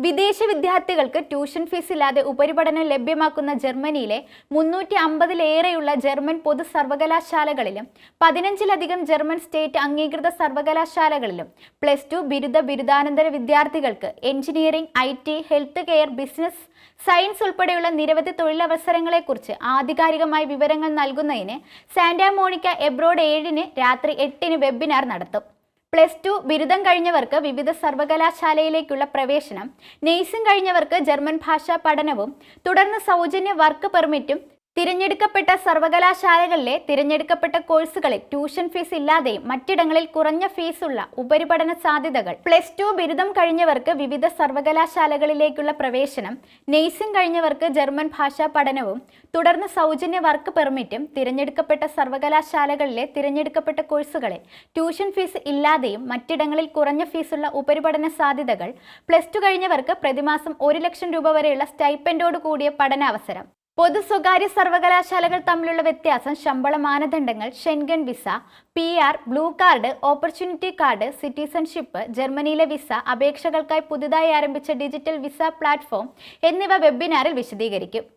വിദേശ വിദ്യാർത്ഥികൾക്ക് tuition fees ഇല്ലാതെ ഉപരിപഠനം ലഭ്യമാക്കുന്ന ജർമ്മനിയിലെ 350-ലേറെയുള്ള ജർമ്മൻ പൊതു സർവകലാശാലകളിലും 15-ലധികം ജർമ്മൻ സ്റ്റേറ്റ് അംഗീകൃത സർവകലാശാലകളിലും +2 ബിരുദാനന്തര വിദ്യാർത്ഥികൾക്ക് engineering, IT, health care, business, science ഉൾപ്പെടെയുള്ള നിരവധി തൊഴിലവസരങ്ങളെക്കുറിച്ച് ആധികാരികമായ വിവരങ്ങൾ നൽകുന്നതിന് സാന്റാ മോണിക്ക എബ്രോഡ് 7-ന് രാത്രി 8-ന് വെബിനാർ നടത്തും. +2 ബിരുദം കഴിഞ്ഞവർക്ക് വിവിധ സർവകലാശാലയിലേക്കുള്ള പ്രവേശനം, നഴ്സിംഗ് കഴിഞ്ഞവർക്ക് ജർമ്മൻ ഭാഷാ പഠനവും തുടർന്ന് സൗജന്യ വർക്ക് പെർമിറ്റും, തിരഞ്ഞെടുക്കപ്പെട്ട സർവകലാശാലകളിലെ തിരഞ്ഞെടുക്കപ്പെട്ട കോഴ്സുകളിൽ ട്യൂഷൻ ഫീസ് ഇല്ലാതെയും മറ്റിടങ്ങളിൽ കുറഞ്ഞ ഫീസുള്ള ഉപരിപഠന സാധ്യതകൾ, +2 ബിരുദം കഴിഞ്ഞവർക്ക് വിവിധ സർവകലാശാലകളിലേക്കുള്ള പ്രവേശനം, നഴ്സിംഗ് കഴിഞ്ഞവർക്ക് ജർമ്മൻ ഭാഷാ പഠനവും തുടർന്ന് സൗജന്യ വർക്ക് പെർമിറ്റും, തിരഞ്ഞെടുക്കപ്പെട്ട സർവകലാശാലകളിലെ തിരഞ്ഞെടുക്കപ്പെട്ട കോഴ്സുകളിൽ ട്യൂഷൻ ഫീസ് ഇല്ലാതെയും മറ്റിടങ്ങളിൽ കുറഞ്ഞ ഫീസുള്ള ഉപരിപഠന സാധ്യതകൾ, +2 കഴിഞ്ഞവർക്ക് പ്രതിമാസം 1 ലക്ഷം രൂപ വരെയുള്ള സ്റ്റൈപ്പൻഡോട് കൂടിയ പഠനാവസരം. പൊതു സ്വകാര്യ സർവകലാശാലകൾ തമ്മിലുള്ള വ്യത്യാസം, ശമ്പള മാനദണ്ഡങ്ങൾ, Schengen visa, PR, blue card, opportunity card, citizenship, ജർമ്മനിയിലെ വിസ, അപേക്ഷകൾക്കായി പുതുതായി ആരംഭിച്ച ഡിജിറ്റൽ വിസ പ്ലാറ്റ്ഫോം എന്നിവ വെബിനാറിൽ വിശദീകരിക്കും.